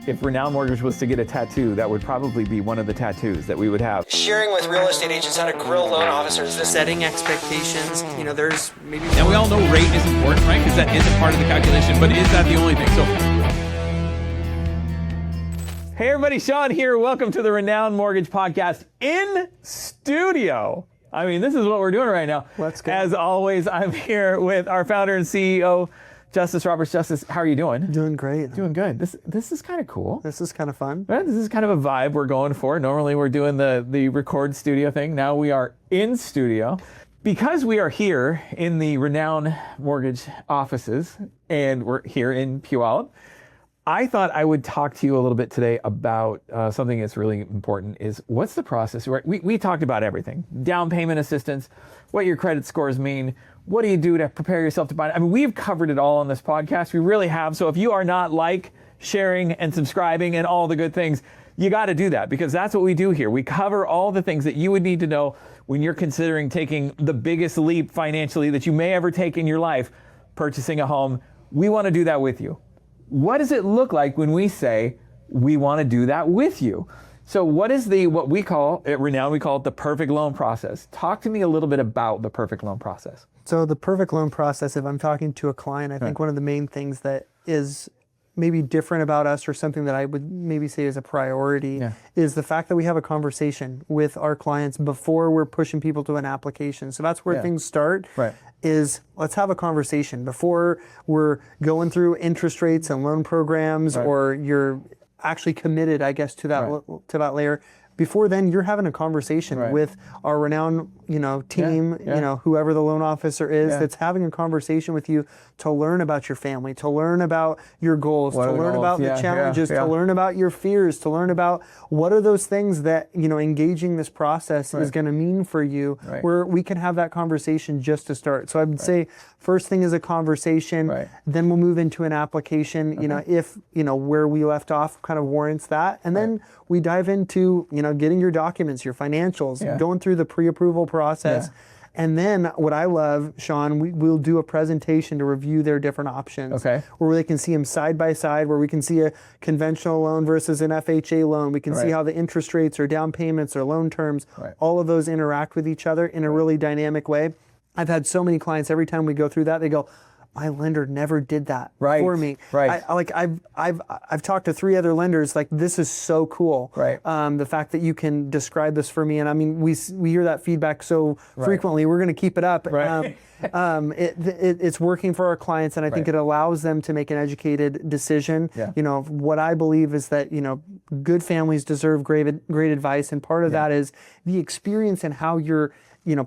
If Renown Mortgage was to get a tattoo, that would probably be one of the tattoos that we would have. Sharing with real estate agents how to grill loan officers, setting expectations. You know, there's maybe... And we all know rate is important, right? Because that isn't part of the calculation, but is that the only thing? So, hey everybody, Sean here. Welcome to the Renown Mortgage Podcast in studio. I mean, this is what we're doing right now. Let's go. As always, I'm here with our founder and CEO, Justice Roberts. Justice, how are you doing? Doing great. Doing good. This is kind of cool. This is kind of fun. Right? This is kind of a vibe we're going for. Normally we're doing the record studio thing. Now we are in studio. Because we are here in the Renown Mortgage offices and we're here in Puyallup, I thought I would talk to you a little bit today about something that's really important is what's the process, right? We talked about everything. Down payment assistance, what your credit scores mean, what do you do to prepare yourself to buy it? I mean, we've covered it all on this podcast. We really have. So if you are not sharing and subscribing and all the good things, you got to do that because that's what we do here. We cover all the things that you would need to know when you're considering taking the biggest leap financially that you may ever take in your life, purchasing a home. We want to do that with you. What does it look like when we say we want to do that with you? So what is what we call at Renown, we call it the perfect loan process. Talk to me a little bit about the perfect loan process. So the perfect loan process, if I'm talking to a client, I think one of the main things that is maybe different about us or something that I would maybe say is a priority is the fact that we have a conversation with our clients before we're pushing people to an application. So that's where things start. Right. Is let's have a conversation before we're going through interest rates and loan programs or you're actually committed, I guess, to that layer. Before then, you're having a conversation with our Renown, team, whoever the loan officer is that's having a conversation with you to learn about your family, to learn about your goals, to learn about the challenges, to learn about your fears, to learn about what are those things that, engaging this process is going to mean for you, where we can have that conversation just to start. So I would say first thing is a conversation, then we'll move into an application, if, where we left off kind of warrants that. And then we dive into, getting your documents, your financials, going through the pre-approval process. And then what I love, Sean, we'll do a presentation to review their different options. Where they can see them side by side, where we can see a conventional loan versus an FHA loan. We can see how the interest rates or down payments or loan terms, all of those interact with each other in a really dynamic way. I've had so many clients, every time we go through that, they go, my lender never did that for me. I've talked to 3 other lenders. Like, this is so cool. The fact that you can describe this for me, and I mean, we hear that feedback so frequently. We're going to keep it up. It's working for our clients, and I think it allows them to make an educated decision. What I believe is that good families deserve great advice, and part of that is the experience and how you're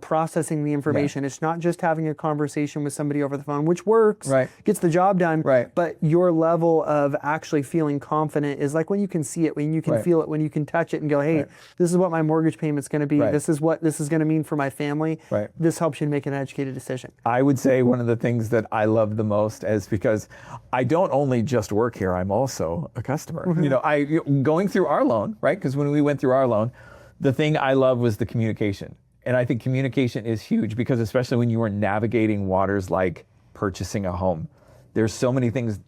processing the information. It's not just having a conversation with somebody over the phone, which works, gets the job done, but your level of actually feeling confident is like when you can see it, when you can feel it, when you can touch it and go, hey, this is what my mortgage payment's going to be. This is what this is going to mean for my family. This helps you make an educated decision. I would say one of the things that I love the most is because I don't only just work here, I'm also a customer. Going through our loan, because when we went through our loan, the thing I love was the communication. And I think communication is huge because especially when you are navigating waters like purchasing a home, there's so many things,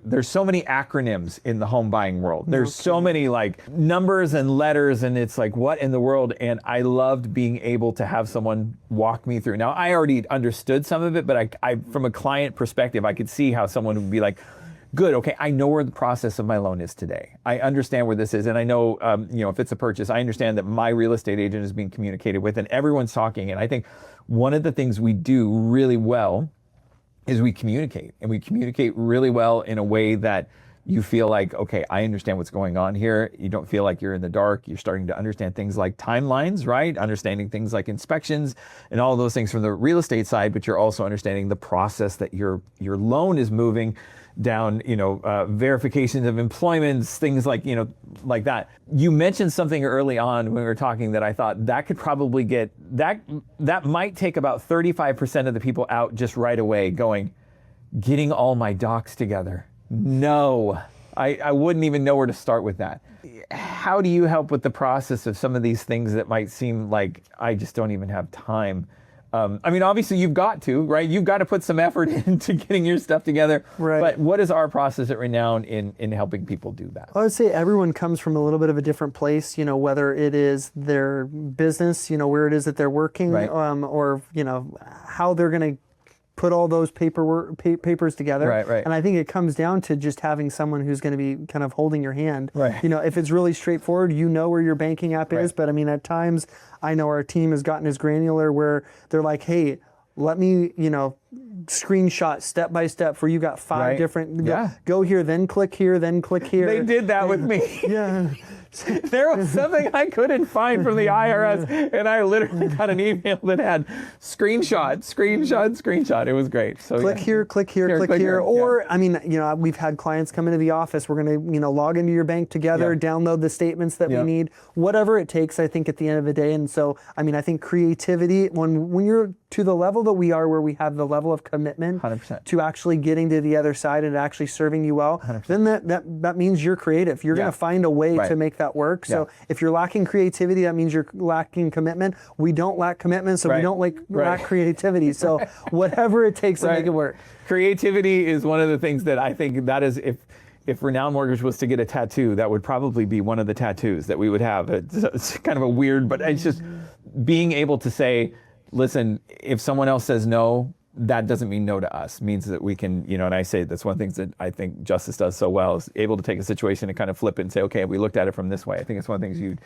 there's so many acronyms in the home buying world. There's so many like numbers and letters and it's like, what in the world? And I loved being able to have someone walk me through. Now, I already understood some of it, but I from a client perspective, I could see how someone would be like, good, okay, I know where the process of my loan is today. I understand where this is, and I know, if it's a purchase, I understand that my real estate agent is being communicated with, and everyone's talking. And I think one of the things we do really well is we communicate, and we communicate really well in a way that you feel like, okay, I understand what's going on here. You don't feel like you're in the dark. You're starting to understand things like timelines, Understanding things like inspections and all of those things from the real estate side, but you're also understanding the process that your loan is moving down, verifications of employments, things like that. You mentioned something early on when we were talking that I thought that could probably that might take about 35% of the people out just right away getting all my docs together. No, I wouldn't even know where to start with that. How do you help with the process of some of these things that might seem like I just don't even have time I mean, obviously you've got to, right? You've got to put some effort into getting your stuff together. Right. But what is our process at Renown in helping people do that? I would say everyone comes from a little bit of a different place, whether it is their business, where it is that they're working, Right. Or, how they're going to put all those papers together. Right. And I think it comes down to just having someone who's going to be kind of holding your hand. Right. If it's really straightforward, where your banking app is. Right. But I mean, at times, I know our team has gotten as granular where they're like, hey, let me, screenshot step by step for you got 5 Right. different, Yeah. go here, then click here, then click here. They did that with me. Yeah. There was something I couldn't find from the IRS, and I literally got an email that had screenshot. It was great. So Click yeah. here, click here, Here, click click here. here, Or, I mean, we've had clients come into the office. We're going to, log into your bank together, Yeah. download the statements that Yeah. we need, whatever it takes, I think, at the end of the day. And so, I mean, I think creativity, when you're to the level that we are, where we have the level of commitment 100%. to actually getting to the other side and actually serving you well, 100%. then that means you're creative. You're Yeah. going to find a way Right. to make that work. So Yeah. if you're lacking creativity, that means you're lacking commitment. We don't lack commitment, so we Right. don't lack Right. creativity. So whatever it takes to Right. make it work. Creativity is one of the things that I think that is, if Renown Mortgage was to get a tattoo, that would probably be one of the tattoos that we would have. It's kind of a weird, but it's just being able to say, listen, if someone else says no, that doesn't mean no to us. It means that we can, and I say that's one of the things that I think Justice does so well, is able to take a situation and kind of flip it and say, okay, we looked at it from this way. I think it's one of the things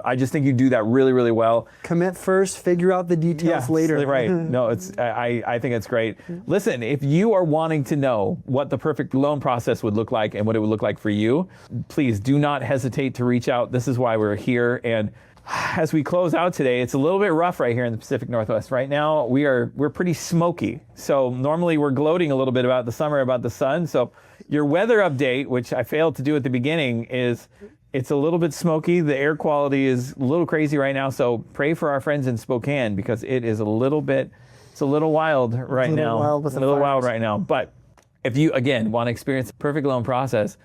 I just think you do that really, really well. Commit first, figure out the details later. Right. No, I think it's great. Listen, if you are wanting to know what the perfect loan process would look like and what it would look like for you, please do not hesitate to reach out. This is why we're here. And as we close out today, it's a little bit rough right here in the Pacific Northwest. Right now, we're pretty smoky. So normally we're gloating a little bit about the summer, about the sun. So your weather update, which I failed to do at the beginning, is it's a little bit smoky. The air quality is a little crazy right now. So pray for our friends in Spokane, because it is a little wild right now. Wild with a the little wild fires. right now. But if you, again, want to experience the perfect loan process,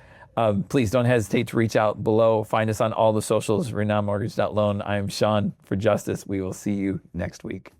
please don't hesitate to reach out below. Find us on all the socials, renownmortgage.loan. I am Sean for Justice. We will see you next week.